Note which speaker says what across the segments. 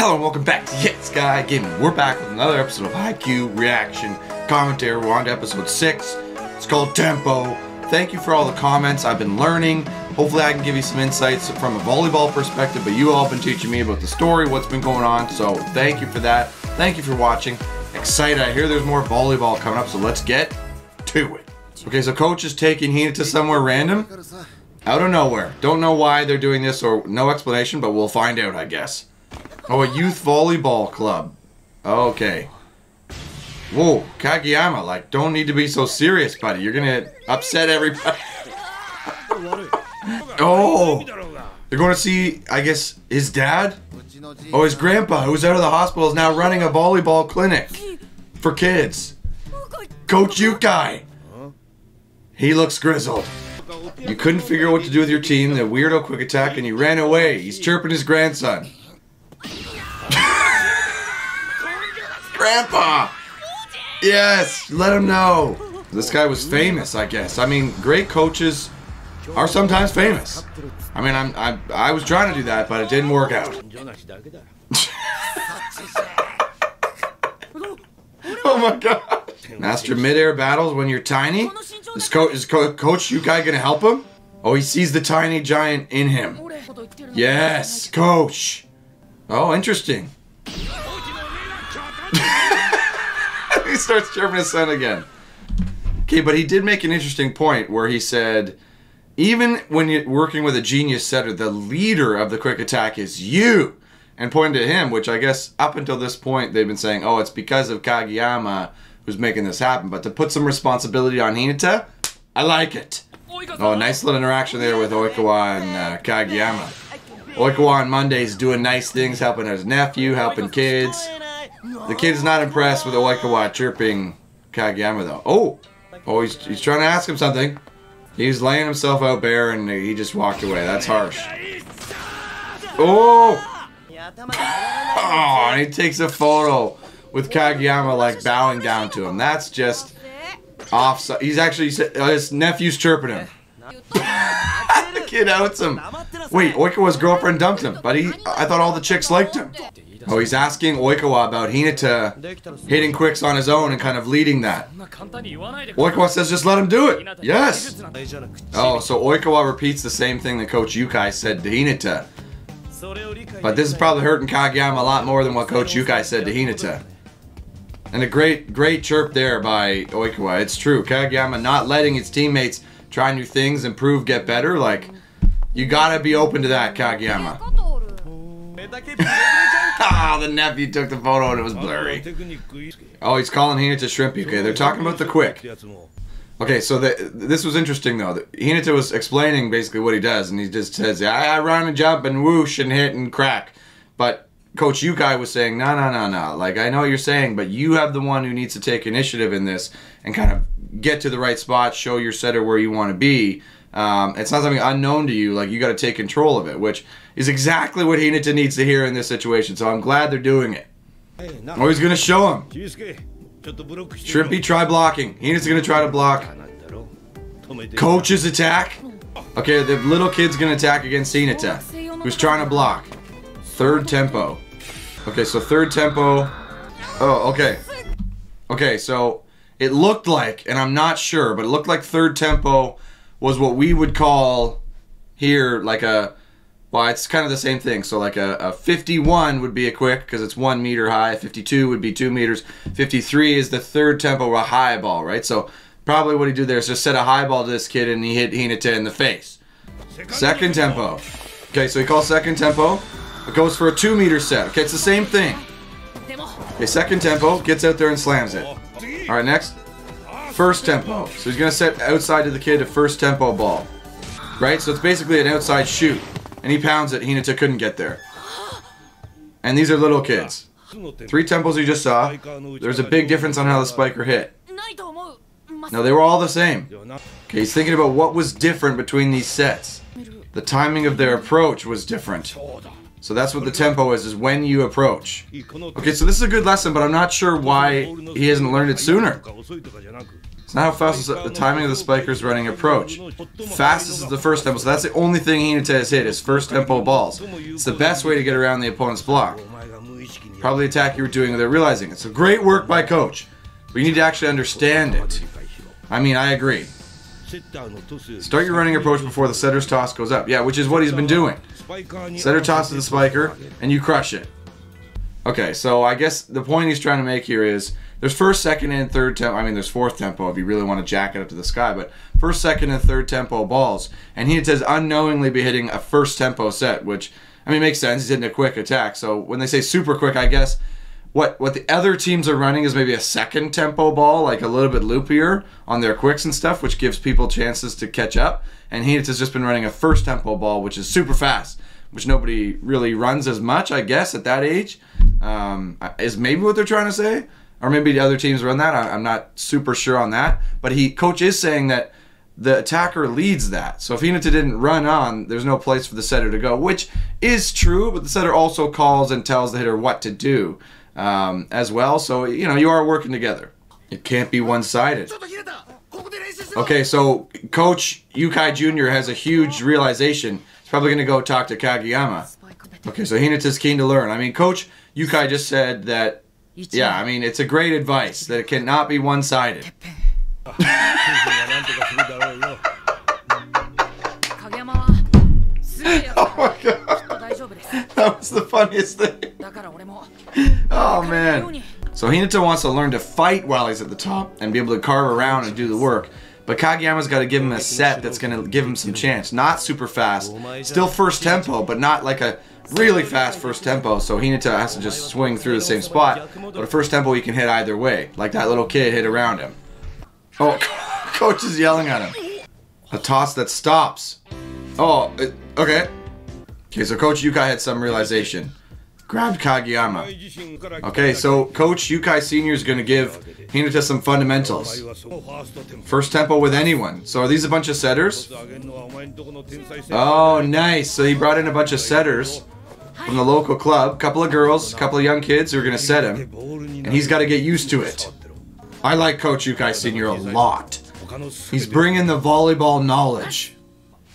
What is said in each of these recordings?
Speaker 1: Hello and welcome back to UKAI Gaming. We're back with another episode of Haikyuu Reaction Commentary. We're on to episode 6. It's called Tempo. Thank you for all the comments. I've been learning. Hopefully I can give you some insights from a volleyball perspective, but you all have been teaching me about the story, what's been going on, so thank you for that. Thank you for watching. Excited. I hear there's more volleyball coming up, so let's get to it. Okay, so coach is taking Hinata somewhere random. Out of nowhere. Don't know why they're doing this or no explanation, but we'll find out, I guess. Oh, a youth volleyball club. Okay. Whoa, Kageyama, like, don't need to be so serious, buddy. You're gonna upset everybody. Oh, they're going to see, I guess, his dad? Oh, his grandpa, who's out of the hospital, is now running a volleyball clinic for kids. Coach UKAI. He looks grizzled. You couldn't figure out what to do with your team, the weirdo quick attack, and you ran away. He's chirping his grandson. Grandpa! Yes, let him know. This guy was famous, I guess. I mean, great coaches are sometimes famous. I mean, I was trying to do that, but it didn't work out. Oh my god. Master midair battles when you're tiny? Is Coach UKAI gonna help him? Oh, he sees the tiny giant in him. Yes, coach. Oh, interesting. He starts chirping his son again. Okay, but he did make an interesting point where he said, even when you're working with a genius setter, the leader of the quick attack is you. And pointed to him, which I guess up until this point they've been saying, oh, it's because of Kageyama who's making this happen. But to put some responsibility on Hinata, I like it. Oh, nice little interaction there with Oikawa and Kageyama. Oikawa on Mondays doing nice things, helping his nephew, helping kids. The kid's not impressed with Oikawa chirping Kageyama though. Oh, he's trying to ask him something. He's laying himself out bare and he just walked away. That's harsh. Oh! Oh, and he takes a photo with Kageyama like bowing down to him. That's just offside. He's actually, his nephew's chirping him. The kid outs him. Wait, Oikawa's girlfriend dumped him, but I thought all the chicks liked him. Oh, he's asking Oikawa about Hinata hitting quicks on his own and kind of leading that. Oikawa says just let him do it. Yes. Oh, so Oikawa repeats the same thing that Coach UKAI said to Hinata. But this is probably hurting Kageyama a lot more than what Coach UKAI said to Hinata. And a great chirp there by Oikawa. It's true. Kageyama not letting his teammates try new things, improve, get better. Like, you gotta be open to that, Kageyama. Ah, the nephew took the photo and it was blurry. Oh, he's calling Hinata Shrimpy. Okay, they're talking about the quick. Okay, so this was interesting though. Hinata was explaining basically what he does, and he just says, I run and jump and whoosh and hit and crack. But Coach UKAI was saying, no. Like, I know what you're saying, but you have the one who needs to take initiative in this and kind of get to the right spot, show your setter where you want to be. It's not something unknown to you, like you got to take control of it, which is exactly what Hinata needs to hear in this situation, so I'm glad they're doing it. Oh, he's going to show him. Shrimpy, try blocking. Hinata's going to try to block. Coach's attack. Okay, the little kid's going to attack against Hinata, who's trying to block. Third tempo. Okay, so third tempo. Oh, okay. Okay, so it looked like, and I'm not sure, but it looked like third tempo was what we would call here like a, well, it's kind of the same thing. So like a 51 would be a quick because it's 1 meter high. 52 would be 2 meters. 53 is the third tempo, a high ball, right? So probably what he did there is just set a high ball to this kid and he hit Hinata in the face. Second tempo. Okay, so he calls second tempo. It goes for a 2 meter set. Okay, it's the same thing. Okay, second tempo, gets out there and slams it. All right, next. First tempo. So he's going to set outside to the kid a first tempo ball. Right? So it's basically an outside shoot. And he pounds it. Hinata couldn't get there. And these are little kids. 3 tempos you just saw. There's a big difference on how the spiker hit. No, they were all the same. Okay, he's thinking about what was different between these sets. The timing of their approach was different. So that's what the tempo is when you approach. Okay, so this is a good lesson, but I'm not sure why he hasn't learned it sooner. It's not how fast is the timing of the spiker's running approach. Fastest is the first tempo, so that's the only thing Hinata has hit, is first tempo balls. It's the best way to get around the opponent's block. Probably the attack you were doing without realizing it. So great work by coach. We need to actually understand it. I mean, I agree. Start your running approach before the setter's toss goes up. Yeah, which is what he's been doing. Setter tosses the spiker, and you crush it. Okay, so I guess the point he's trying to make here is there's first, second, and third tempo. I mean, there's fourth tempo if you really want to jack it up to the sky, but first, second, and third tempo balls. And he says unknowingly be hitting a first tempo set, which, I mean, makes sense. He's hitting a quick attack. So when they say super quick, I guess what the other teams are running is maybe a second tempo ball, like a little bit loopier on their quicks and stuff, which gives people chances to catch up. And he has just been running a first tempo ball, which is super fast, which nobody really runs as much, I guess, at that age. Is maybe what they're trying to say. Or maybe the other teams run that. I'm not super sure on that. But coach is saying that the attacker leads that. So if Hinata didn't run on, there's no place for the setter to go, which is true, but the setter also calls and tells the hitter what to do as well. So, you know, you are working together. It can't be one-sided. Okay, so Coach UKAI Jr. has a huge realization. He's probably going to go talk to Kageyama. Okay, so Hinata's keen to learn. I mean, Coach UKAI just said that, yeah, I mean, it's a great advice that it cannot be one-sided. Oh my god. That was the funniest thing. Oh man. So Hinata wants to learn to fight while he's at the top and be able to carve around and do the work. But Kageyama's got to give him a set that's going to give him some chance. Not super fast. Still first tempo, but not like a really fast first tempo. So Hinata has to just swing through the same spot. But a first tempo he can hit either way. Like that little kid hit around him. Oh, coach is yelling at him. A toss that stops. Oh, okay. Okay, so Coach UKAI had some realization. Grabbed Kageyama. Okay, so Coach UKAI Sr. is going to give Hinata some fundamentals. First tempo with anyone. So are these a bunch of setters? Oh, nice. So he brought in a bunch of setters from the local club. Couple of girls, couple of young kids who are going to set him. And he's got to get used to it. I like Coach UKAI Sr. a lot. He's bringing the volleyball knowledge.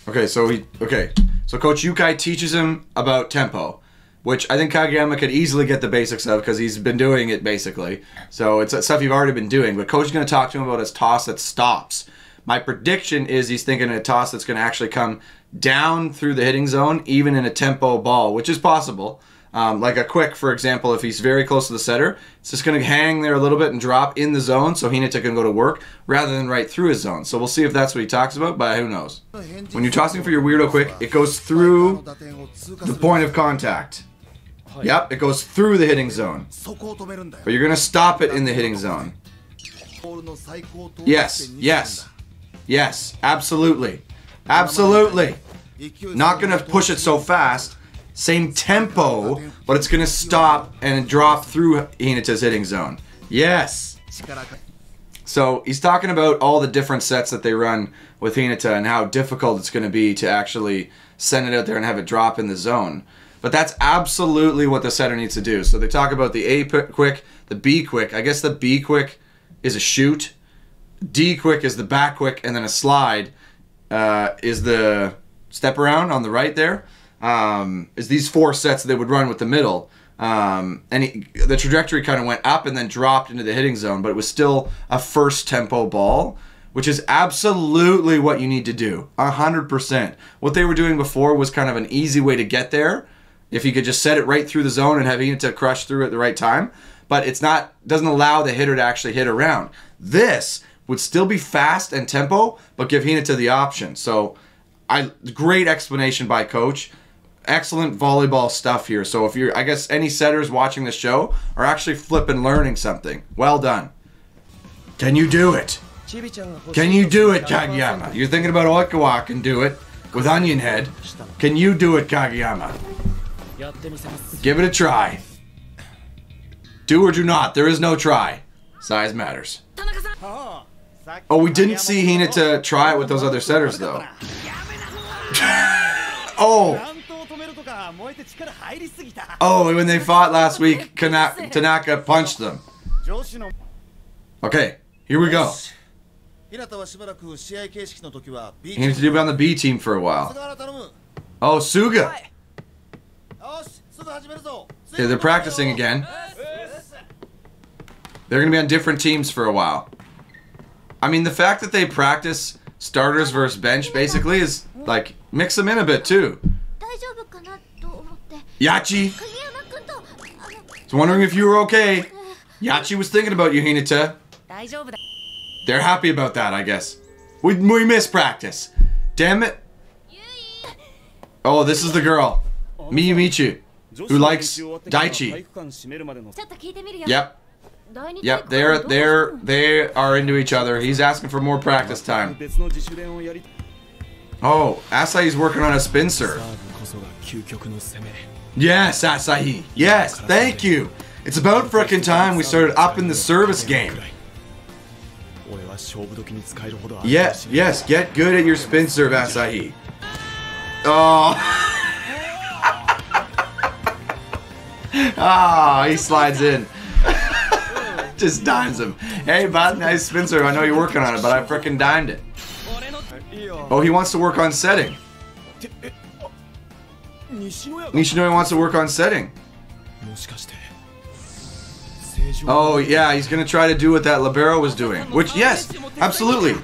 Speaker 1: Okay, so Coach UKAI teaches him about tempo, which I think Kageyama could easily get the basics of because he's been doing it basically. So it's stuff you've already been doing. But Coach is going to talk to him about his toss that stops. My prediction is he's thinking a toss that's going to actually come down through the hitting zone, even in a tempo ball, which is possible. Like a quick, for example, if he's very close to the setter, it's just going to hang there a little bit and drop in the zone so Hinata can go to work rather than right through his zone. So we'll see if that's what he talks about, but who knows. When you're tossing for your weirdo quick, it goes through the point of contact. Yep, it goes through the hitting zone. But you're going to stop it in the hitting zone. Yes, yes, yes, absolutely. Absolutely. Not going to push it so fast. Same tempo, but it's going to stop and drop through Hinata's hitting zone. Yes. So he's talking about all the different sets that they run with Hinata and how difficult it's going to be to actually send it out there and have it drop in the zone. But that's absolutely what the setter needs to do. So they talk about the A quick, the B quick. I guess the B quick is a shoot. D quick is the back quick, and then a slide is the step around on the right there. Is these four sets that they would run with the middle. The trajectory kind of went up and then dropped into the hitting zone, but it was still a first tempo ball, which is absolutely what you need to do. 100%. What they were doing before was kind of an easy way to get there. If you could just set it right through the zone and have Hinata crush through at the right time. But it's not, doesn't allow the hitter to actually hit around. This would still be fast and tempo, but give Hinata the option. So, great explanation by Coach. Excellent volleyball stuff here. So if you're, I guess any setters watching the show are actually flipping learning something. Well done. Can you do it? Can you do it, Kageyama? You're thinking about Oikawa can do it with Onion Head. Can you do it, Kageyama? Give it a try. Do or do not. There is no try. Size matters. Oh, we didn't see Hinata try it with those other setters, though. Oh! Oh, when they fought last week, Tanaka punched them. Okay, here we go. He needs to be on the B team for a while. Oh, Suga! Yeah, they're practicing again. They're going to be on different teams for a while. I mean, the fact that they practice starters versus bench basically is like, mix them in a bit too. Yachi! I was wondering if you were okay. Yachi was thinking about you, Hinata. They're happy about that, I guess. We missed practice. Damn it. Oh, this is the girl. Miyumichi, who likes Daichi. Yep. Yep, they are into each other. He's asking for more practice time. Oh, Asahi's working on a spin serve. Yes, Asahi. Yes, thank you. It's about frickin' time we started upping the service game. Yes, yes, get good at your spin serve, Asahi. Oh. Ah, oh, he slides in. Just dimes him. Hey, bud, nice spin serve. I know you're working on it, but I frickin' dimed it. Oh, he wants to work on setting. Nishinoya wants to work on setting. Oh, yeah, he's going to try to do what that libero was doing. Which, yes, absolutely.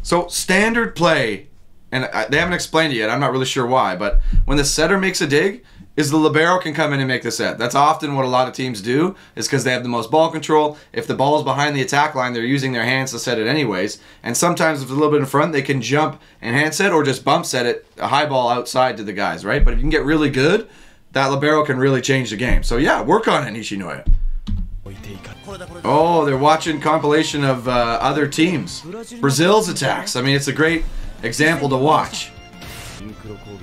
Speaker 1: So, standard play, and they haven't explained it yet, I'm not really sure why, but when the setter makes a dig, is the libero can come in and make the set. That's often what a lot of teams do, is because they have the most ball control. If the ball is behind the attack line, they're using their hands to set it anyways. And sometimes if it's a little bit in front, they can jump and hand set or just bump set it, a high ball outside to the guys, right? But if you can get really good, that libero can really change the game. So yeah, work on it, Nishinoya. Oh, they're watching compilation of other teams. Brazil's attacks. I mean, it's a great example to watch.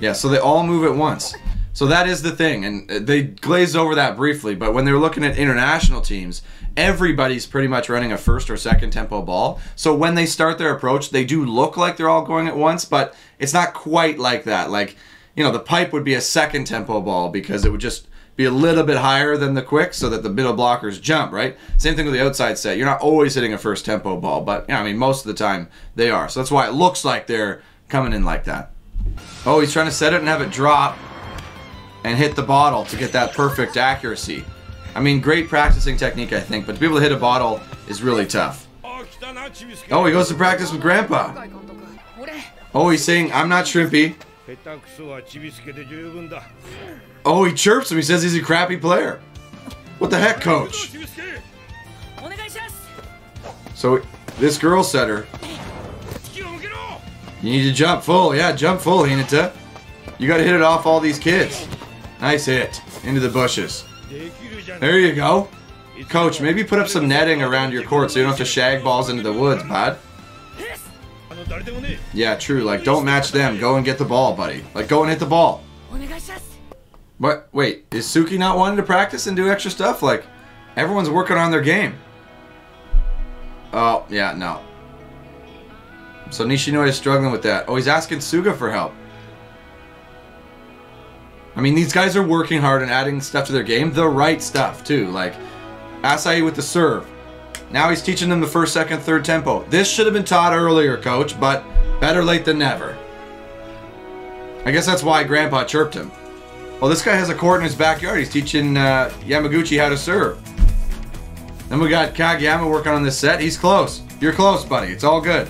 Speaker 1: Yeah, so they all move at once. So that is the thing, and they glazed over that briefly, but when they're looking at international teams, everybody's pretty much running a first or second tempo ball. So when they start their approach, they do look like they're all going at once, but it's not quite like that. Like, you know, the pipe would be a second tempo ball because it would just be a little bit higher than the quick so that the middle blockers jump, right? Same thing with the outside set. You're not always hitting a first tempo ball, but yeah, I mean, most of the time they are. So that's why it looks like they're coming in like that. Oh, he's trying to set it and have it drop and hit the bottle to get that perfect accuracy. I mean, great practicing technique, I think, but to be able to hit a bottle is really tough. Oh, he goes to practice with Grandpa. Oh, he's saying, I'm not shrimpy. Oh, he chirps him. He says he's a crappy player. What the heck, coach? So, this girl setter. You need to jump full. Yeah, jump full, Hinata. You got to hit it off all these kids. Nice hit. Into the bushes. There you go. Coach, maybe put up some netting around your court so you don't have to shag balls into the woods, bud. Yeah, true. Like, don't match them. Go and get the ball, buddy. Like, go and hit the ball. What? Wait, is Suki not wanting to practice and do extra stuff? Like, everyone's working on their game. Oh, yeah, no. So Nishinoya is struggling with that. Oh, he's asking Suga for help. I mean, these guys are working hard and adding stuff to their game. The right stuff, too. Like, Asahi with the serve. Now he's teaching them the first, second, third tempo. This should have been taught earlier, coach, but better late than never. I guess that's why Grandpa chirped him. Well, this guy has a court in his backyard. He's teaching Yamaguchi how to serve. Then we got Kageyama working on this set. He's close. You're close, buddy. It's all good.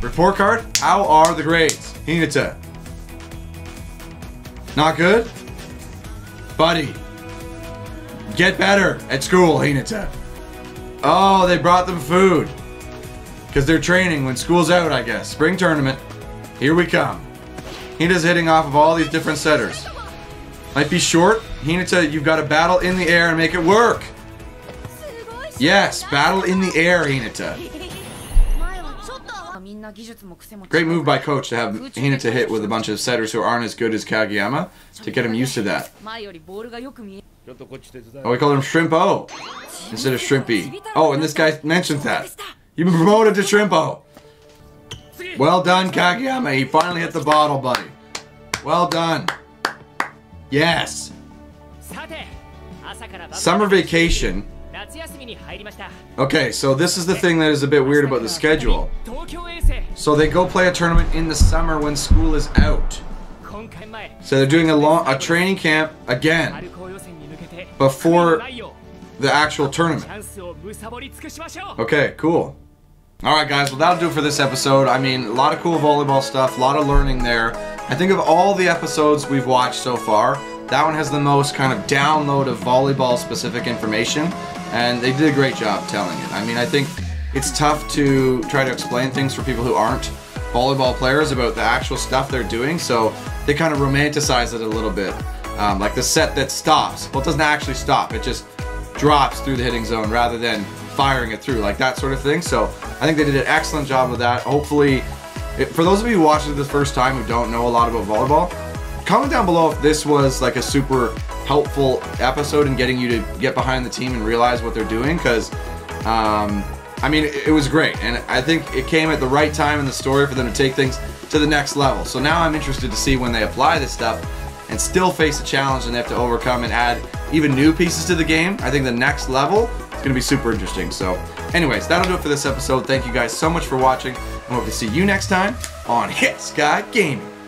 Speaker 1: Report card. How are the grades? Hinata. Not good? Buddy. Get better at school, Hinata. Oh, they brought them food. Because they're training when school's out, I guess. Spring tournament. Here we come. Hinata's hitting off of all these different setters. Might be short. Hinata, you've got to battle in the air and make it work. Yes, battle in the air, Hinata. Great move by coach to have Hinata hit with a bunch of setters who aren't as good as Kageyama to get him used to that. Oh, we call him Shrimp-O instead of Shrimpy. Oh, and this guy mentioned that. You've been promoted to Shrimp-O. Well done, Kageyama. He finally hit the bottle, buddy. Well done. Yes. Summer vacation. Okay, so this is the thing that is a bit weird about the schedule. So they go play a tournament in the summer when school is out. So they're doing a training camp again. before the actual tournament. Okay, cool. Alright guys, well that'll do it for this episode. I mean, a lot of cool volleyball stuff, a lot of learning there. I think of all the episodes we've watched so far, that one has the most kind of download of volleyball specific information, and they did a great job telling it. I mean, I think it's tough to try to explain things for people who aren't volleyball players about the actual stuff they're doing, so they kind of romanticize it a little bit. Like the set that stops, well it doesn't actually stop, it just drops through the hitting zone rather than firing it through, like that sort of thing. So I think they did an excellent job with that. Hopefully, for those of you who watched it the first time who don't know a lot about volleyball, comment down below if this was like a super helpful episode in getting you to get behind the team and realize what they're doing, because I mean, it was great, and I think it came at the right time in the story for them to take things to the next level. So now I'm interested to see when they apply this stuff and still face a challenge and they have to overcome and add even new pieces to the game. I think the next level is going to be super interesting. So anyways, that'll do it for this episode. Thank you guys so much for watching, and hope to see you next time on Hit Sky Gaming.